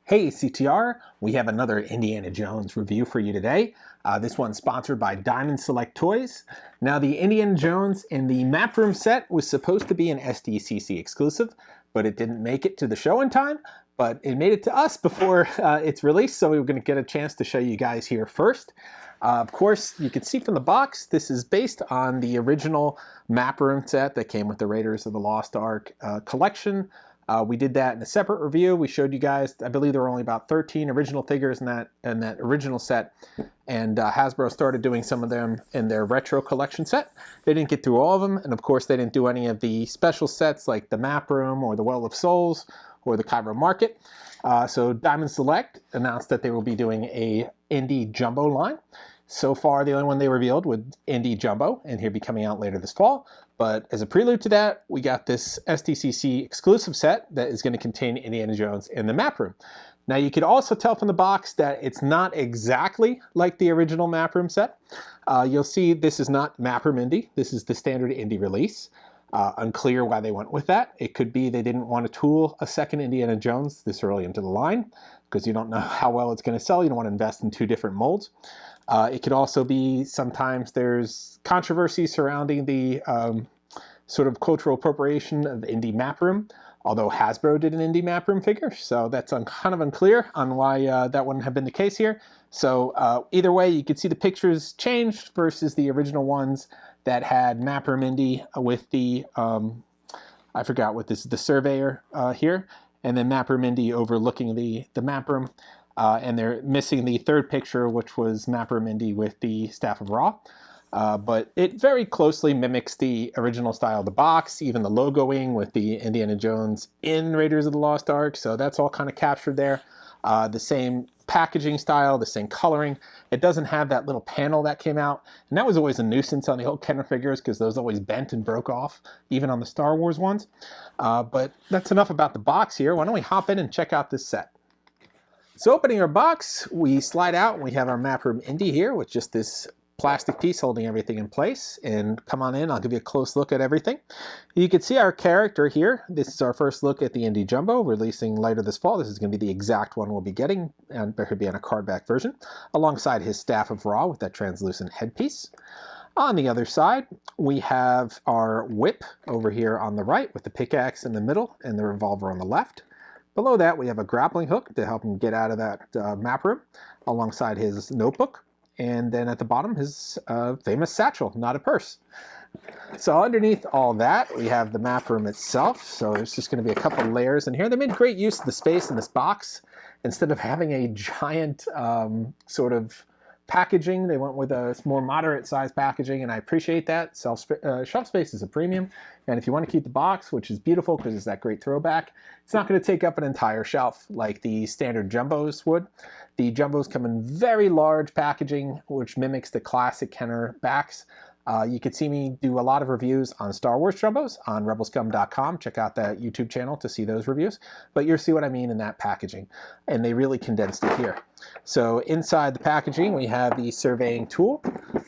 Hey CTR, we have another Indiana Jones review for you today. This one's sponsored by Diamond Select Toys. Now the Indiana Jones in the map room set was supposed to be an SDCC exclusive, but it didn't make it to the show in time, but it made it to us before its release, so we were going to get a chance to show you guys here first. Of course, you can see from the box, this is based on the original map room set that came with the Raiders of the Lost Ark collection. We did that in a separate review. We showed you guys, I believe there were only about 13 original figures in that original set, and Hasbro started doing some of them in their retro collection set. They didn't get through all of them, and of course they didn't do any of the special sets like the Map Room or the Well of Souls or the Cairo Market. So Diamond Select announced that they will be doing a Indy Jumbo line. So far, the only one they revealed was Indy Jumbo, and he'll be coming out later this fall. But as a prelude to that, we got this SDCC exclusive set that is going to contain Indiana Jones in the map room. Now, you could also tell from the box that it's not exactly like the original map room set. You'll see this is not map room Indy. This is the standard Indy release. Unclear why they went with that. It could be they didn't want to tool a second Indiana Jones this early into the line because you don't know how well it's going to sell. You don't want to invest in two different molds. It could also be sometimes there's controversy surrounding the sort of cultural appropriation of the Indy map room, although Hasbro did an Indy map room figure, so that's kind of unclear on why that wouldn't have been the case here. So either way, you can see the pictures changed versus the original ones that had map room Indy with the, I forgot what this is, the surveyor here, and then map room Indy overlooking the map room. And they're missing the third picture, which was map room Indy with the Staff of Ra. But it very closely mimics the original style of the box, even the logoing with the Indiana Jones in Raiders of the Lost Ark. So that's all kind of captured there. The same packaging style, the same coloring. It doesn't have that little panel that came out. And that was always a nuisance on the old Kenner figures because those always bent and broke off, even on the Star Wars ones. But that's enough about the box here. Why don't we hop in and check out this set? So opening our box, we slide out and we have our map room Indy here with just this plastic piece holding everything in place. And come on in, I'll give you a close look at everything. You can see our character here. This is our first look at the Indy Jumbo, releasing later this fall. This is going to be the exact one we'll be getting, and there could be on a cardback version, alongside his Staff of Ra with that translucent headpiece. On the other side, we have our whip over here on the right with the pickaxe in the middle and the revolver on the left. Below that, we have a grappling hook to help him get out of that map room, alongside his notebook. And then at the bottom, his famous satchel, not a purse. So underneath all that, we have the map room itself. So there's just going to be a couple layers in here. They made great use of the space in this box. Instead of having a giant sort of packaging, they went with a more moderate size packaging, and I appreciate that. Shelf space is a premium, and if you want to keep the box, which is beautiful because it's that great throwback, it's not going to take up an entire shelf like the standard Jumbos would. The Jumbos come in very large packaging, which mimics the classic Kenner backs. You could see me do a lot of reviews on Star Wars Jumbos on rebelscum.com. Check out that YouTube channel to see those reviews. But you'll see what I mean in that packaging. And they really condensed it here. So inside the packaging, we have the surveying tool.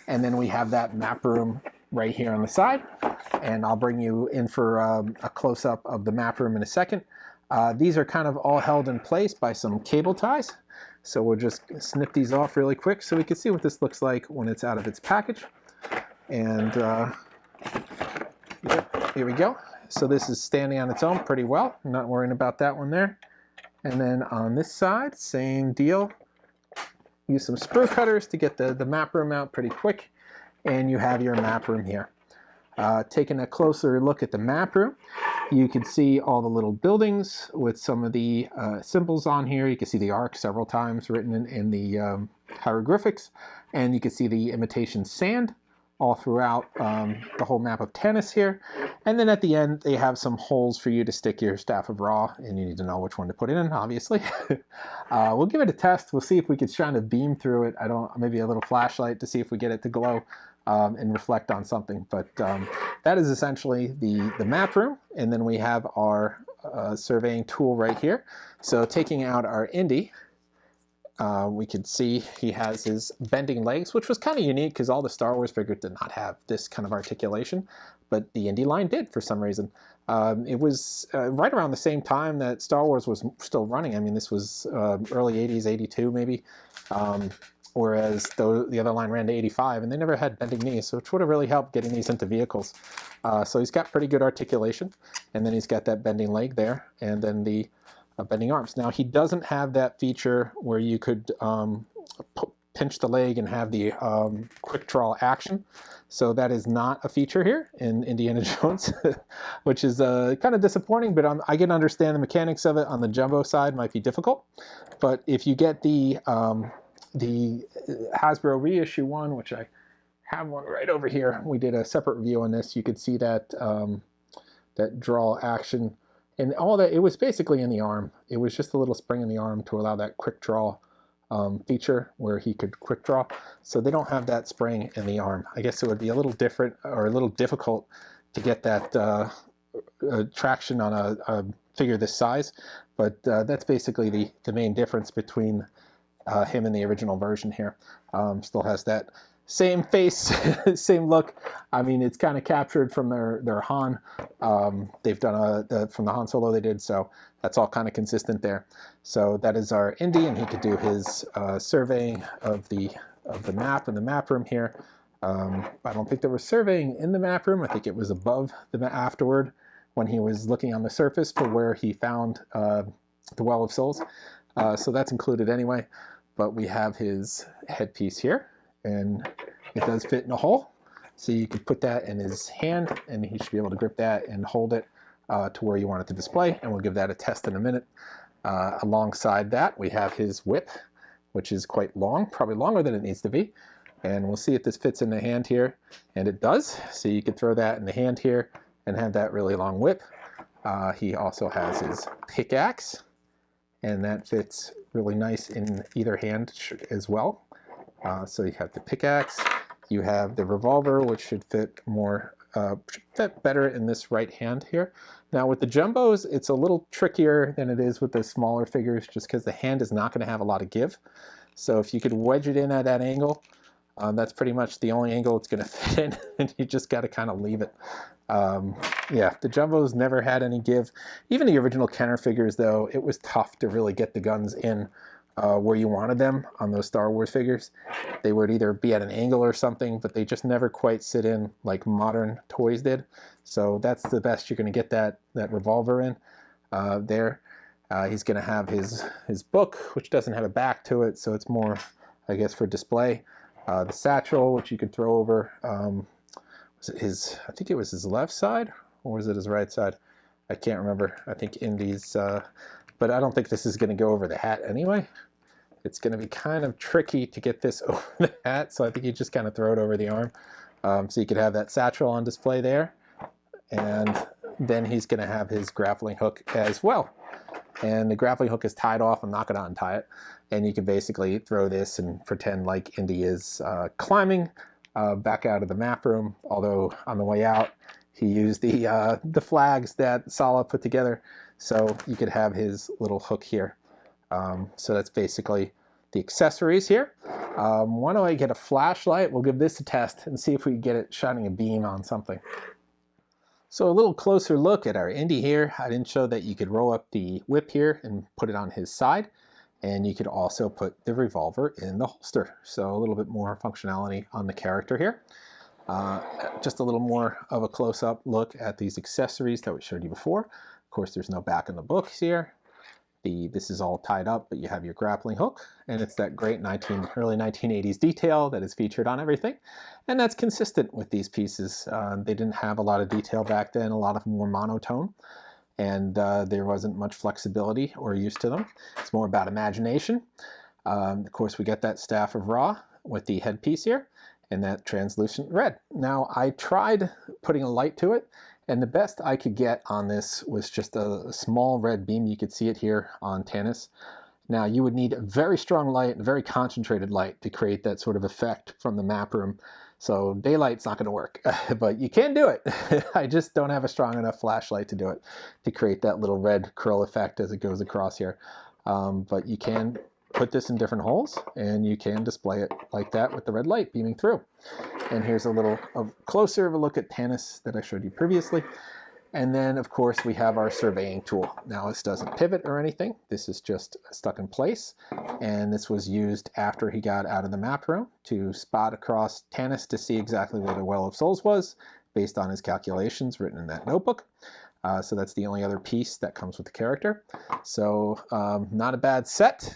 And then we have that map room right here on the side. And I'll bring you in for a close-up of the map room in a second. These are kind of all held in place by some cable ties. So we'll just snip these off really quick so we can see what this looks like when it's out of its package. And yep, here we go. So this is standing on its own pretty well. I'm not worrying about that one there. And then on this side, same deal. Use some sprue cutters to get the map room out pretty quick. And you have your map room here. Taking a closer look at the map room, you can see all the little buildings with some of the symbols on here. You can see the Ark several times written in the hieroglyphics. And you can see the imitation sand all throughout the whole map of Tanis here. And then at the end, they have some holes for you to stick your Staff of Ra, and you need to know which one to put it in, obviously. We'll give it a test. We'll see if we can shine a beam through it. Maybe a little flashlight to see if we get it to glow and reflect on something. But that is essentially the map room. And then we have our surveying tool right here. So taking out our Indy, we can see he has his bending legs, which was kind of unique because all the Star Wars figures did not have this kind of articulation, but the Indy line did for some reason. It was right around the same time that Star Wars was still running. I mean, this was early 80s, 82 maybe, whereas the other line ran to 85, and they never had bending knees, so it would have really helped getting these into vehicles. So he's got pretty good articulation, and then he's got that bending leg there, and then the bending arms. Now, he doesn't have that feature where you could pinch the leg and have the quick draw action. So that is not a feature here in Indiana Jones, which is kind of disappointing, but I can understand the mechanics of it. On the Jumbo side might be difficult, but if you get the Hasbro reissue one, which I have one right over here, we did a separate review on this, you could see that that draw action, and all that, it was basically in the arm. It was just a little spring in the arm to allow that quick draw feature where he could quick draw. So they don't have that spring in the arm. I guess it would be a little different or a little difficult to get that traction on a figure this size, but that's basically the main difference between him and the original version here. Still has that same face, same look. I mean, it's kind of captured from their Han. They've done from the Han Solo they did, so that's all kind of consistent there. So that is our Indy, and he could do his surveying of the map and the map room here. I don't think there was surveying in the map room. I think it was above the map afterward when he was looking on the surface for where he found the Well of Souls. So that's included anyway. But we have his headpiece here, and it does fit in a hole. So you could put that in his hand, and he should be able to grip that and hold it to where you want it to display, and we'll give that a test in a minute. Alongside that, we have his whip, which is quite long, probably longer than it needs to be. And we'll see if this fits in the hand here, and it does. So you could throw that in the hand here and have that really long whip. He also has his pickaxe, and that fits really nice in either hand as well. So you have the pickaxe, you have the revolver, which should fit better in this right hand here. Now with the Jumbos, it's a little trickier than it is with the smaller figures, just because the hand is not going to have a lot of give. So if you could wedge it in at that angle, that's pretty much the only angle it's going to fit in, and you just got to kind of leave it. Yeah, the Jumbos never had any give. Even the original Kenner figures, though, it was tough to really get the guns in where you wanted them on those Star Wars figures. They would either be at an angle or something, but they just never quite sit in like modern toys did. So that's the best you're going to get that revolver in there. He's going to have his book, which doesn't have a back to it, so it's more, I guess, for display. The satchel, which you could throw over I think it was his left side, or was it his right side? I can't remember. I think Indy's, but I don't think this is going to go over the hat anyway. It's going to be kind of tricky to get this over the hat, so I think you just kind of throw it over the arm. So you could have that satchel on display there, and then he's going to have his grappling hook as well. And the grappling hook is tied off. I'm not going to untie it. And you can basically throw this and pretend like Indy is climbing back out of the map room, although on the way out he used the flags that Sala put together, so you could have his little hook here. So that's basically the accessories here. Why don't I get a flashlight? We'll give this a test and see if we can get it shining a beam on something. So a little closer look at our Indy here. I didn't show that you could roll up the whip here and put it on his side. And you could also put the revolver in the holster. So a little bit more functionality on the character here. Just a little more of a close-up look at these accessories that we showed you before. Of course, there's no back in the books here. This is all tied up, but you have your grappling hook, and it's that great early 1980s detail that is featured on everything. And that's consistent with these pieces. They didn't have a lot of detail back then, a lot of more monotone. And there wasn't much flexibility or use to them. It's more about imagination. Of course, we get that Staff of Ra with the headpiece here and that translucent red. Now, I tried putting a light to it, and the best I could get on this was just a small red beam. You could see it here on Tanis. Now, you would need a very strong light, a very concentrated light to create that sort of effect from the map room. So daylight's not going to work, but you can do it. I just don't have a strong enough flashlight to do it, to create that little red curl effect as it goes across here. But you can put this in different holes, and you can display it like that with the red light beaming through. And here's a little closer of a look at Tanis that I showed you previously. And then, of course, we have our surveying tool. Now, this doesn't pivot or anything. This is just stuck in place. And this was used after he got out of the map room to spot across Tanis to see exactly where the Well of Souls was, based on his calculations written in that notebook. So that's the only other piece that comes with the character. So not a bad set.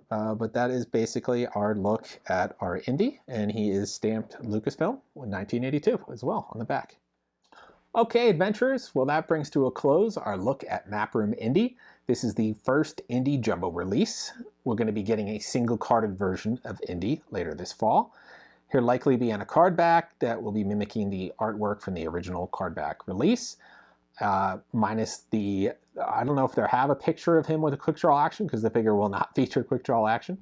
But that is basically our look at our Indy, and he is stamped Lucasfilm in 1982 as well on the back. Okay, adventurers, well that brings to a close our look at Map Room Indy. This is the first Indy Jumbo release. We're going to be getting a single carded version of Indy later this fall. He'll likely be on a card back that will be mimicking the artwork from the original card back release. Minus the, I don't know if they have a picture of him with a quick draw action, because the figure will not feature quick draw action.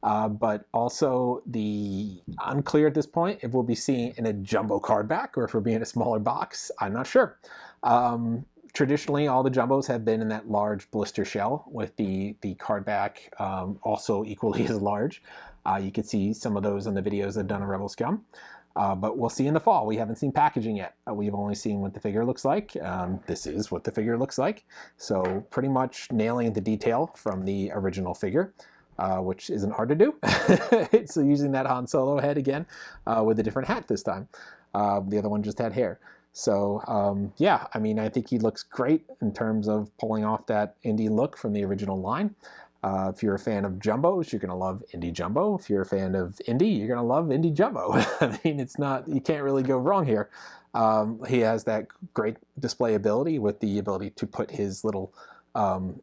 But also the unclear at this point if we'll be seeing in a jumbo card back or if we're being a smaller box. I'm not sure. Traditionally, all the jumbos have been in that large blister shell with the card back also equally as large. You can see some of those in the videos I've done on Rebel Scum. But we'll see in the fall. We haven't seen packaging yet. We've only seen what the figure looks like. This is what the figure looks like. So pretty much nailing the detail from the original figure, which isn't hard to do. So using that Han Solo head again with a different hat this time. The other one just had hair. So yeah, I mean, I think he looks great in terms of pulling off that Indy look from the original line. If you're a fan of Jumbos, you're going to love Indy Jumbo. If you're a fan of Indy, you're going to love Indy Jumbo. I mean, it's not, you can't really go wrong here. He has that great display ability with the ability to put his little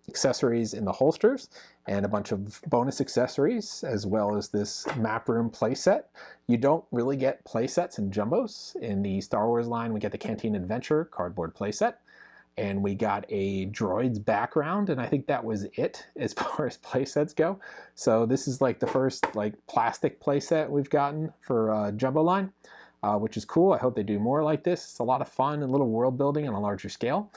accessories in the holsters and a bunch of bonus accessories, as well as this map room playset. You don't really get playsets in Jumbos. In the Star Wars line, we get the Canteen Adventure cardboard playset. And we got a droid's background, and I think that was it as far as playsets go. So this is like the first like plastic playset we've gotten for Jumbo line, which is cool. I hope they do more like this. It's a lot of fun and little world building on a larger scale.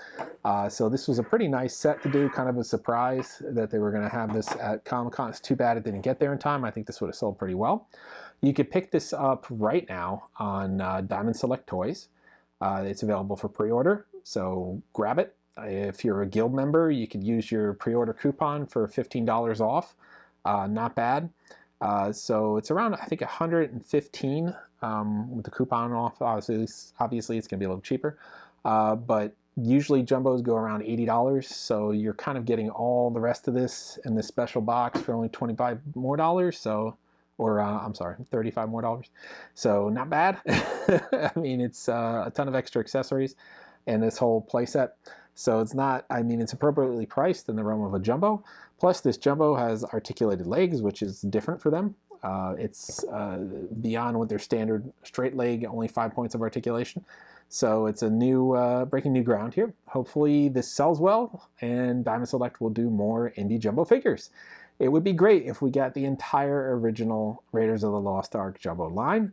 So this was a pretty nice set to do, kind of a surprise that they were going to have this at Comic-Con. It's too bad it didn't get there in time. I think this would have sold pretty well. You could pick this up right now on Diamond Select Toys. It's available for pre-order. So grab it. If you're a guild member, you could use your pre-order coupon for $15 off. Not bad. So it's around, I think, $115 with the coupon off. Obviously it's going to be a little cheaper. But usually Jumbos go around $80. So you're kind of getting all the rest of this in this special box for only $25 more. So, or I'm sorry, $35 more. So not bad. I mean, it's a ton of extra accessories and this whole playset. So it's not, I mean, it's appropriately priced in the realm of a Jumbo. Plus this Jumbo has articulated legs, which is different for them. It's beyond what their standard straight leg, only 5 points of articulation. So it's a new, breaking new ground here. Hopefully this sells well and Diamond Select will do more Indy Jumbo figures. It would be great if we got the entire original Raiders of the Lost Ark Jumbo line.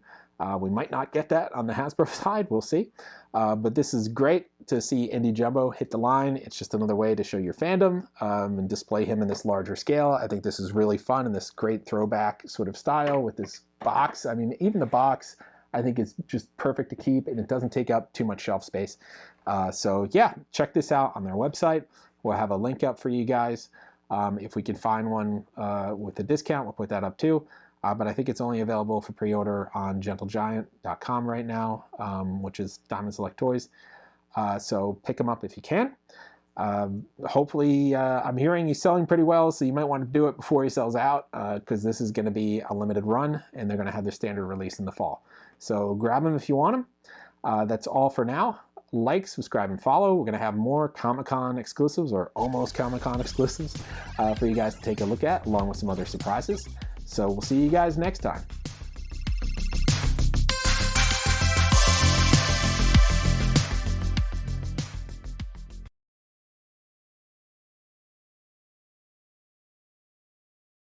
We might not get that on the Hasbro side, we'll see. But this is great to see Indy Jumbo hit the line. It's just another way to show your fandom and display him in this larger scale. I think this is really fun in this great throwback sort of style with this box. I mean, even the box, I think is just perfect to keep and it doesn't take up too much shelf space. So yeah, check this out on their website. We'll have a link up for you guys. If we can find one with a discount, we'll put that up too. But I think it's only available for pre-order on gentlegiant.com right now, which is Diamond Select Toys. So pick them up if you can. Hopefully, I'm hearing he's selling pretty well, so you might want to do it before he sells out, because this is going to be a limited run, and they're going to have their standard release in the fall. So grab them if you want them. That's all for now. Like, subscribe, and follow. We're going to have more Comic-Con exclusives, or almost Comic-Con exclusives, for you guys to take a look at, along with some other surprises. So we'll see you guys next time.